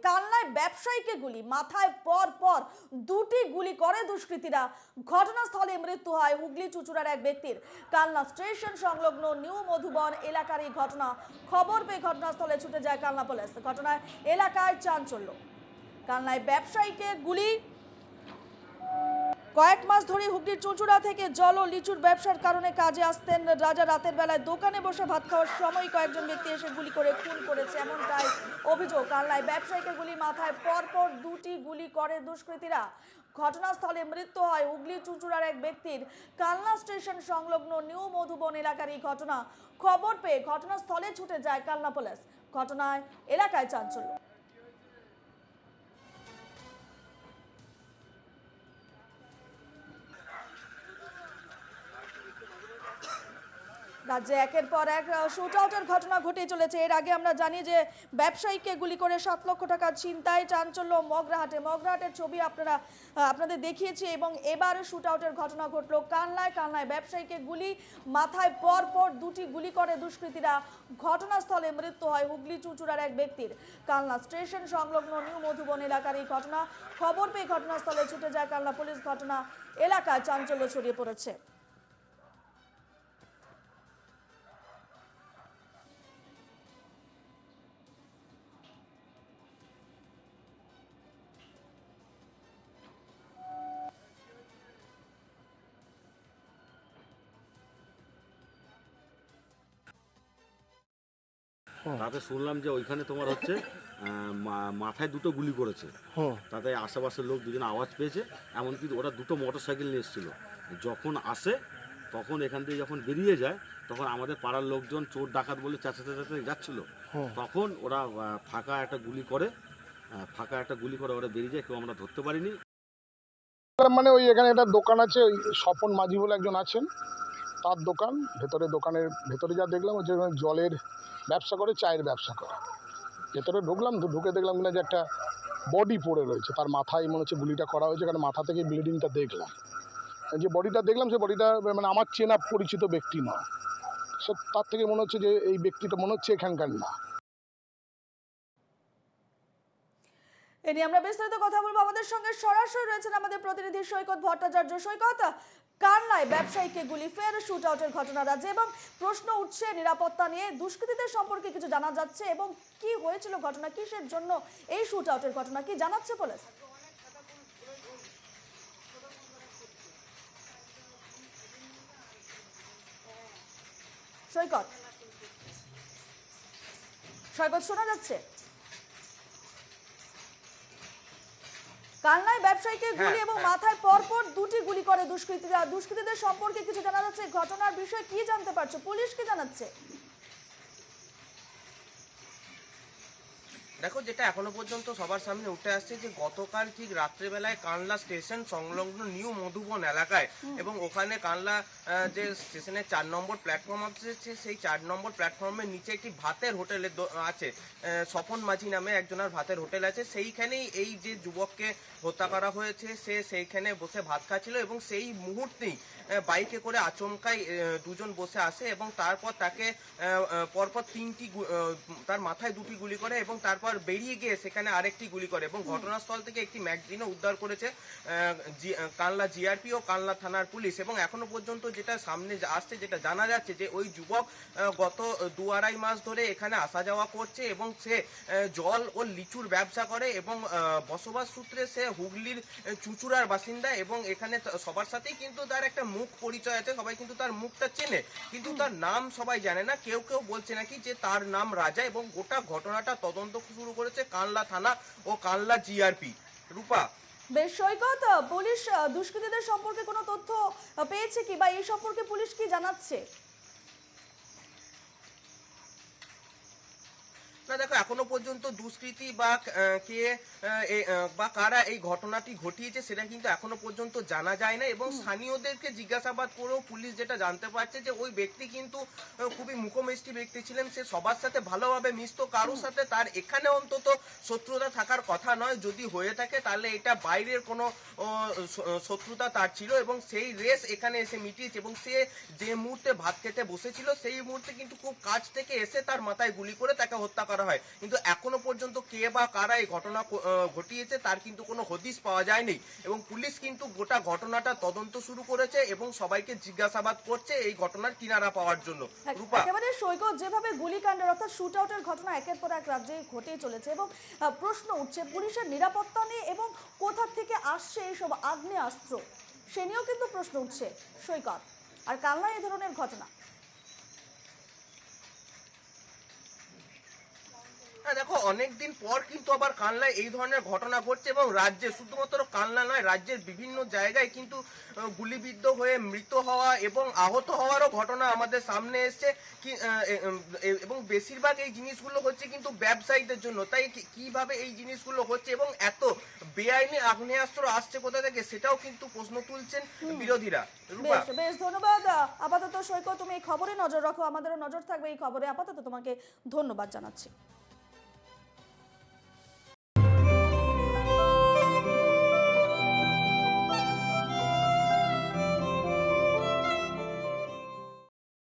কালনায় ব্যবসায়ীকে গুলি, মাথায় পর পর দুটি গুলি করে দুষ্কৃতীরা। ঘটনাস্থলে মৃত্যু হয় হুগলি চুঁচুড়ার এক ব্যক্তির। কালনা স্টেশন সংলগ্ন নিউ মধুবন এলাকার এই ঘটনা। খবর পেয়ে ঘটনাস্থলে ছুটে যায় কালনা পুলিশ। ঘটনায় এলাকায় চাঞ্চল্য। কালনায় ব্যবসায়ীকে গুলি। কয়েক মাস ধরে হুগলির চুঁচুড়া থেকে জল ও লিচুর ব্যবসার কারণে কাজে আসতেন রাজা। রাতের বেলায় দোকানে বসে ভাত খাওয়ার সময় কয়েকজন ব্যক্তি এসে গুলি করে খুন করেছে, এমনটাই অভিযোগ। কালনায় ব্যবসায়ীকে গুলি, মাথায় পরপর দুটি গুলি করে দুষ্কৃতীরা। ঘটনাস্থলে মৃত্যু হয় হুগলি চুঁচুড়ার এক ব্যক্তির। কালনা স্টেশন সংলগ্ন নিউ মধুবন এলাকার এই ঘটনা। খবর পেয়ে ঘটনাস্থলে ছুটে যায় কালনা পুলিশ। ঘটনায় এলাকায় চাঞ্চল্য। রাজ্যে একের পর এক শুট আউটের ঘটনা ঘটে চলেছে। এর আগে আমরা জানি যে ব্যবসায়ীকে গুলি করে 7 লক্ষ টাকা ছিনতাই, চাঞ্চল্য মগরাহাটের ছবি আপনাদের দেখিয়েছি। এবং এবার শুট আউটের ঘটনা ঘটলো কালনায় ব্যবসায়ীকে গুলি, মাথায় পর পর দুটি গুলি করে দুষ্কৃতীরা। ঘটনাস্থলে মৃত্যু হয় হুগলি চুঁচুড়ার এক ব্যক্তির। কালনা স্টেশন সংলগ্ন নিউ মধুবন এলাকার এই ঘটনা। খবর পেয়ে ঘটনাস্থলে ছুটে যায় কালনা পুলিশ। ঘটনা এলাকায় চাঞ্চল্য ছড়িয়ে পড়েছে। তাতে শুনলাম যে ওইখানে তোমার হচ্ছে মাথায় দুটো গুলি করেছে। তাতে আশেপাশের লোক দুজন আওয়াজ পেয়েছে, এমনকি ওরা দুটো মোটরসাইকেল নিয়ে এসেছিলো। যখন আসে তখন এখান থেকে যখন বেরিয়ে যায় তখন আমাদের পাড়ার লোকজন চোর ডাকাত বলে চেঁচাতে যাচ্ছিলো। তখন ওরা ফাঁকা একটা গুলি করে ওরা বেরিয়ে যায়। কেউ আমরা ধরতে পারিনি। মানে ওই এখানে একটা দোকান আছে, ওই স্বপন মাঝি বলে একজন আছেন, তার দোকান। দোকানের ভেতরে যা দেখলাম যে জলের ব্যবসা করে, চায়ের ব্যবসা করে। ভেতরে ঢুকে দেখলাম কিনা যে একটা বডি পড়ে রয়েছে, তার মাথায় মনে হচ্ছে গুলিটা করা হয়েছে, কারণ মাথা থেকে ব্লিডিংটা দেখলাম। যে বডিটা দেখলাম সে বডিটা মানে আমার চেনা পরিচিত ব্যক্তি নয়। সে তার থেকে মনে হচ্ছে যে এই ব্যক্তিটা মনে হচ্ছে এখানকার না। এ নিয়ে আমরা বিস্তারিত কথা বলবো। আমাদের সঙ্গে সরাসরি রয়েছেন আমাদের প্রতিনিধি সৈকত ভট্টাচার্য। সৈকত, কালনায় ব্যবসায়ীকে গুলি, ফের শুট আউটের ঘটনা রাজ্যে এবং প্রশ্ন উঠছে নিরাপত্তা নিয়ে। দুষ্কৃতীদের সম্পর্কে কিছু জানা যাচ্ছে এবং কি হয়েছিল ঘটনা, কিসের জন্য এই শুট আউটের ঘটনা, কি জানাচ্ছে পুলিশ? সৈকত শোনা যাচ্ছে? কালনায় ব্যবসায়ীকে গুলি এবং মাথায় পরপর দুটি গুলি করে দুষ্কৃতীদের সম্পর্কে কিছু জানা যাচ্ছে। ঘটনার বিষয়ে কি জানতে পারছো, পুলিশ কি জানাচ্ছে? দেখো, যেটা এখনো পর্যন্ত সবার সামনে উঠে আসছে যে গতকাল ঠিক রাত্রেবেলায় কালনা স্টেশন সংলগ্ন নিউ মধুবন এলাকায়, এবং ওখানে কালনা যে স্টেশনের 4 নম্বর প্ল্যাটফর্ম আছে, সেই 4 নম্বর প্ল্যাটফর্মের নিচে একটি ভাতের হোটেল আছে, স্বপন মাঝি নামে একজনের ভাতের হোটেল আছে। সেইখানেই এই যে যুবককে হত্যা করা হয়েছে, সে সেইখানে বসে ভাত খাচ্ছিল এবং সেই মুহূর্তেই বাইকে করে আচমকাই দুজন বসে আসে এবং তারপর তাকে পরপর তার মাথায় দুটি গুলি করে এবং তারপর বেরিয়ে গিয়ে সেখানে আরেকটি গুলি করে এবং ঘটনাস্থল থেকে একটি ম্যাগাজিনও উদ্ধার করেছে কালনা জিআরপি ও কালনা থানার পুলিশ। এবং এখনো পর্যন্ত যেটা সামনে আসছে, যেটা জানা যাচ্ছে যে ওই যুবক গত 2-2.5 মাস ধরে এখানে আসা যাওয়া করছে এবং সে জল ও লিচুর ব্যবসা করে এবং বসবাস সূত্রে সে হুগলির চুঁচুড়ার বাসিন্দা। এবং এখানে সবার সাথেই কিন্তু তার একটা মুখ পরিচয় আছে, সবাই কিন্তু তার মুখটা চেনে, কিন্তু তার নাম সবাই জানে না। কেউ বলছে নাকি যে তার নাম রাজা। এবং গোটা ঘটনাটা তদন্ত শুরু করেছে কালনা থানা ও কালনা জিআরপি। রূপা, বেশ সৈকত, পুলিশ দুষ্কৃতীদের সম্পর্কে কোনো তথ্য পেয়েছে কি, বা এই সম্পর্কে পুলিশ কি জানাচ্ছে? না দেখো, এখনো পর্যন্ত দুষ্কৃতী বা কে বা কারা এই ঘটনাটি ঘটিয়েছে সেটা কিন্তু এখনো পর্যন্ত জানা যায় না। এবং স্থানীয়দেরকে জিজ্ঞাসাবাদ করেও পুলিশ যেটা জানতে পারছে যে ওই ব্যক্তি কিন্তু খুবই মুখমিষ্টি ব্যক্তি ছিলেন, সে সবার সাথে ভালোভাবে মিশতো, কারোর সাথে তার এখানে অন্তত শত্রুতা থাকার কথা নয়। যদি হয়ে থাকে তাহলে এটা বাইরের কোনো শত্রুতা তার ছিল এবং সেই রেস এখানে এসে মিটিয়েছে। এবং সে যে মুহূর্তে ভাত খেতে বসেছিল সেই মুহূর্তে কিন্তু খুব কাছ থেকে এসে তার মাথায় গুলি করে তাকে হত্যা করা করা হয়, কিন্তু এখনো পর্যন্ত কে বা কারা এই ঘটনা ঘটিয়েছে তার কিন্তু কোনো হদিশ পাওয়া যায়নি এবং পুলিশ কিন্তু গোটা ঘটনাটা তদন্ত শুরু করেছে এবং সবাইকে জিজ্ঞাসাবাদ করছে এই ঘটনার কিনারা পাওয়ার জন্য। রূপা, একেবারে সৈকত, যেভাবে গুলিকাণ্ডের অর্থাৎ শুট আউটের ঘটনা একের পর এক রাজ্যে ঘটেই চলেছে এবং প্রশ্ন উঠছে পুলিশের নিরাপত্তা নিয়ে এবং কোথা থেকে আসছে এইসব আগ্নেয়াস্ত্র, সে নিয়েও কিন্তু প্রশ্ন উঠছে সৈকত। আর কালনায় এই ধরনের ঘটনা, হ্যাঁ দেখো, অনেকদিন পর কিন্তু আবার কানলায় এই ধরনের ঘটনা ঘটছে এবং রাজ্যে শুধুমাত্র কানলা নয়, রাজ্যের বিভিন্ন জায়গায় কিন্তু গুলিবিদ্ধ হয়ে মৃত হওয়া এবং আহত হওয়ারও ঘটনা আমাদের সামনে এসছে এবং বেশিরভাগ এই জিনিসগুলো হচ্ছে কিন্তু ব্যবসায়ীদের জন্য। তাই কিভাবে এই জিনিসগুলো হচ্ছে এবং এত বেআইনি আগ্নেয়াস্ত্র আসছে কোথা থেকে সেটাও কিন্তু প্রশ্ন তুলছেন বিরোধীরা। রূপা, বেশ বেশ ধন্যবাদ। আপাতত সৈকত, তুমি এই খবরে নজর রাখো, আমাদেরও নজর থাকবে এই খবরে। আপাতত তোমাকে ধন্যবাদ জানাচ্ছি।